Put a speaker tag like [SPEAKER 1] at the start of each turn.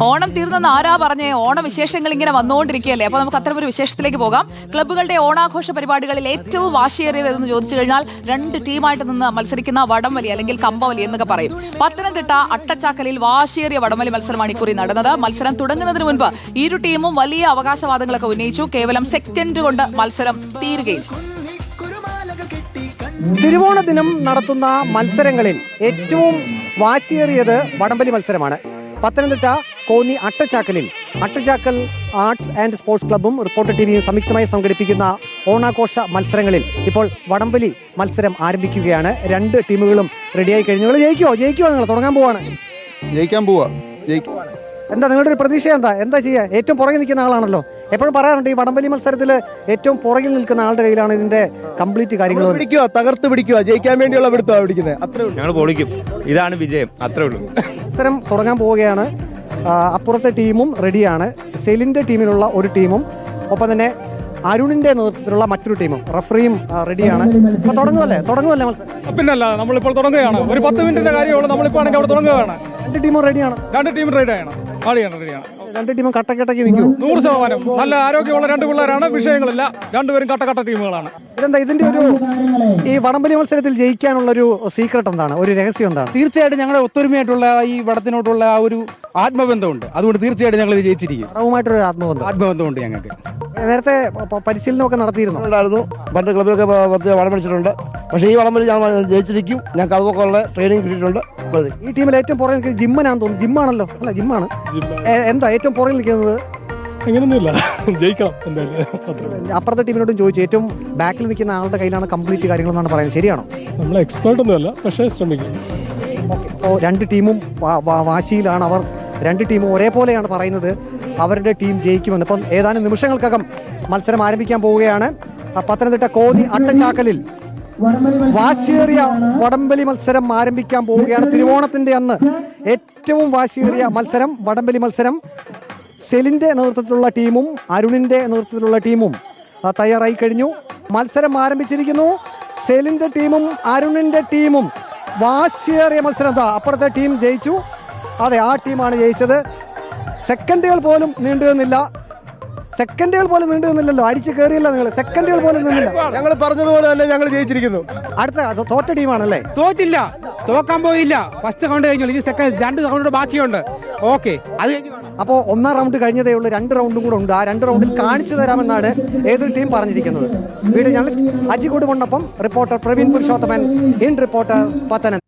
[SPEAKER 1] ഓണം തീർന്നെന്ന് ആരാ പറഞ്ഞേ? ഓണവിശേഷങ്ങൾ ഇങ്ങനെ വന്നുകൊണ്ടിരിക്കുകയല്ലേ. അപ്പൊ നമുക്ക് അത്തരം ഒരു വിശേഷത്തിലേക്ക് പോകാം. ക്ലബ്ബുകളുടെ ഓണാഘോഷ പരിപാടികളിൽ ഏറ്റവും വാശിയേറിയത് എന്ന് ചോദിച്ചു കഴിഞ്ഞാൽ രണ്ട് ടീമായിട്ട് നിന്ന് മത്സരിക്കുന്ന വടംവലി അല്ലെങ്കിൽ കമ്പവലി എന്നൊക്കെ പറയും. പത്തനംതിട്ട അട്ടച്ചാക്കലിൽ വാശിയേറിയ വടംവലി മത്സരമാണ് ഇക്കുറി നടന്നത്. മത്സരം തുടങ്ങുന്നതിന് മുൻപ് ഇരു ടീമും വലിയ അവകാശവാദങ്ങളൊക്കെ ഉന്നയിച്ചു. കേവലം സെക്കൻഡ് കൊണ്ട് മത്സരം തീരുകയും ചെയ്തു.
[SPEAKER 2] തിരുവോണ ദിനം നടത്തുന്ന മത്സരങ്ങളിൽ ഏറ്റവും വാശിയേറിയത് വടംവലി മത്സരമാണ്. Pathanamthitta Konni Attachakkal arts and sports ക്ലബ്ബും റിപ്പോർട്ടർ ടിവിയും സംയുക്തമായി സംഘടിപ്പിക്കുന്ന ഓണാഘോഷ മത്സരങ്ങളിൽ ഇപ്പോൾ വടംവലി മത്സരം ആരംഭിക്കുകയാണ്. രണ്ട് ടീമുകളും റെഡിയായി കഴിഞ്ഞു. നിങ്ങൾ ജയിക്കുമോ? നിങ്ങൾ തുടങ്ങാൻ പോവാണ്.
[SPEAKER 3] ജയിക്കാൻ പോവാ.
[SPEAKER 2] എന്താ നിങ്ങളുടെ ഒരു പ്രതീക്ഷ? എന്താ ചെയ്യുക? ഏറ്റവും പുറകിൽ നിൽക്കുന്ന ആളാണല്ലോ. എപ്പോഴും പറയാറുണ്ട് ഈ വടംവലി മത്സരത്തിൽ ഏറ്റവും പുറകിൽ നിൽക്കുന്ന ആളുടെ കയ്യിലാണ് ഇതിന്റെ കംപ്ലീറ്റ് കാര്യങ്ങൾ.
[SPEAKER 4] തകർത്ത് പിടിക്കുക, ജയിക്കാൻ വേണ്ടിയുള്ള പിടുത്തമാണ് പിടിക്കുന്നത്. അത്രേ ഉള്ളൂ.
[SPEAKER 5] ഞങ്ങൾ പൊളിക്കും. ഇതാണ് വിജയം. അത്രേ ഉള്ളൂ.
[SPEAKER 2] മത്സരം തുടങ്ങാൻ പോവുകയാണ്. അപ്പുറത്തെ ടീമും റെഡിയാണ്. സെലിന്റെ ടീമിലുള്ള ഒരു ടീമും ഒപ്പം തന്നെ അരുണിന്റെ നേതൃത്വത്തിലുള്ള മറ്റൊരു ടീമും റഫറിയും റെഡിയാണ്. അപ്പൊ തുടങ്ങുമല്ലേ മത്സരം?
[SPEAKER 6] പിന്നല്ല, നമ്മളിപ്പോൾ തുടങ്ങുകയാണ്. ഒരു 10 മിനിറ്റിന്റെ കാര്യമുള്ളൂ. നമ്മളിപ്പോൾ ആണെങ്കിൽ അവിടെ തുടങ്ങുകയാണ്.
[SPEAKER 2] രണ്ട് ടീമും റെഡിയാണ്.
[SPEAKER 6] രണ്ട് ടീമും റെഡിയാണ്.
[SPEAKER 2] രണ്ട് ടീമും കട്ടക്കട്ടയ്ക്ക് നിൽക്കും.
[SPEAKER 6] 100% നല്ല ആരോഗ്യമുള്ള രണ്ട് പിള്ളേരാണ്. വിഷയങ്ങളില്ല. രണ്ടുപേരും കട്ട ടീമുകളാണ്.
[SPEAKER 2] ഇതെന്താ ഇതിന്റെ ഒരു ഈ വടംവലി മത്സരത്തിൽ ജയിക്കാനുള്ള ഒരു സീക്രട്ട് എന്താണ്? ഒരു രഹസ്യം എന്താണ്?
[SPEAKER 4] തീർച്ചയായിട്ടും ഞങ്ങളുടെ ഒത്തൊരുമയായിട്ടുള്ള ഈ വടത്തിനോട്ടുള്ള ആ ഒരു ആത്മബന്ധമുണ്ട്. അതുകൊണ്ട് തീർച്ചയായിട്ടും ഞങ്ങൾ വിജയിച്ചിരിക്കും.
[SPEAKER 2] വടവുമായിട്ടൊരു ആത്മബന്ധമുണ്ട്
[SPEAKER 4] ഞങ്ങൾക്ക്.
[SPEAKER 2] നേരത്തെ പരിശീലനമൊക്കെ നടത്തിയിരുന്നു.
[SPEAKER 7] മറ്റു ക്ലബ്ബിലൊക്കെ വടം പിടിച്ചിട്ടുണ്ട്. പക്ഷേ ഈ വടം വലി ഞങ്ങൾ ജയിച്ചിരിക്കും. ഞങ്ങൾക്ക് അതുപോലെ ട്രെയിനിങ് കിട്ടിയിട്ടുണ്ട്.
[SPEAKER 2] ഈ ടീമിൽ ഏറ്റവും പുറകിൽ നിൽക്കുന്നത് ജിമ്മനാന്ന് തോന്നുന്നു. ജിമ്മാണല്ലോ? അല്ല, ജിമ്മാണ്. എന്താ ഏറ്റവും പുറകിൽ നിൽക്കുന്നത്?
[SPEAKER 6] അങ്ങനെയൊന്നുമില്ല, ജയിക്കണം എന്തായാലും.
[SPEAKER 2] അപ്പുറത്തെ ടീമിനോടും ചോദിച്ചു, ഏറ്റവും ബാക്കിൽ നിൽക്കുന്ന ആളുടെ കയ്യിലാണ് കംപ്ലീറ്റ് കാര്യങ്ങളെന്നാണ് പറയുന്നത്. ശരിയാണോ?
[SPEAKER 6] നമ്മൾ എക്സ്പേർട്ട് ഒന്നുമല്ല, പക്ഷേ ശ്രമിക്കും.
[SPEAKER 2] അപ്പോൾ രണ്ട് ടീമും വാശിയിലാണ്. അവർ രണ്ട് ടീമും ഒരേപോലെയാണ് പറയുന്നത് അവരുടെ ടീം ജയിക്കുമെന്ന്. ഇപ്പം ഏതാനും നിമിഷങ്ങൾക്കകം മത്സരം ആരംഭിക്കാൻ പോവുകയാണ്. പത്തനംതിട്ട കോന്നി അട്ടച്ചാക്കലിൽ വാശിയേറിയ വടംവലി മത്സരം ആരംഭിക്കാൻ പോവുകയാണ്. തിരുവോണത്തിന്റെ അന്ന് ഏറ്റവും വാശിയേറിയ മത്സരം, വടംവലി മത്സരം. സെലിന്റെ നേതൃത്വത്തിലുള്ള ടീമും അരുണിന്റെ നേതൃത്വത്തിലുള്ള ടീമും തയ്യാറായി കഴിഞ്ഞു. മത്സരം ആരംഭിച്ചിരിക്കുന്നു. സെലിന്റെ ടീമും അരുണിന്റെ ടീമും വാശിയേറിയ മത്സരം. അപ്പുറത്തെ ടീം ജയിച്ചു. അതെ, ആ ടീമാണ് ജയിച്ചത്. സെക്കൻഡുകൾ പോലും നീണ്ടു നിന്നില്ലല്ലോ. അടിച്ചു കയറിയല്ല നിങ്ങൾ. സെക്കൻഡുകൾ പോലും നിന്നില്ല.
[SPEAKER 4] ഞങ്ങൾ പറഞ്ഞതുപോലെ തന്നെ ഞങ്ങൾ ജയിച്ചിരിക്കുന്നു.
[SPEAKER 2] അടുത്ത തോറ്റ ടീമാണല്ലേ?
[SPEAKER 4] തോറ്റില്ല, തോക്കാൻ പോയില്ല. ഫസ്റ്റ് റൗണ്ട് കഴിഞ്ഞു. ഈ സെക്കൻഡ് 2 റൗണ്ട് ബാക്കിയുണ്ട്. ഓക്കെ, അത്
[SPEAKER 2] അപ്പോൾ 1ാം റൗണ്ട് കഴിഞ്ഞതേ ഉള്ളൂ. 2 റൗണ്ടും കൂടെ ഉണ്ട്. ആ 2 റൗണ്ടിൽ കാണിച്ചു തരാമെന്നാണ് ഏതൊരു ടീം പറഞ്ഞിരിക്കുന്നത്. Video journalist Ajikod Mannappam, reporter Praveen Purushothaman, in reporter Pathanamthitta.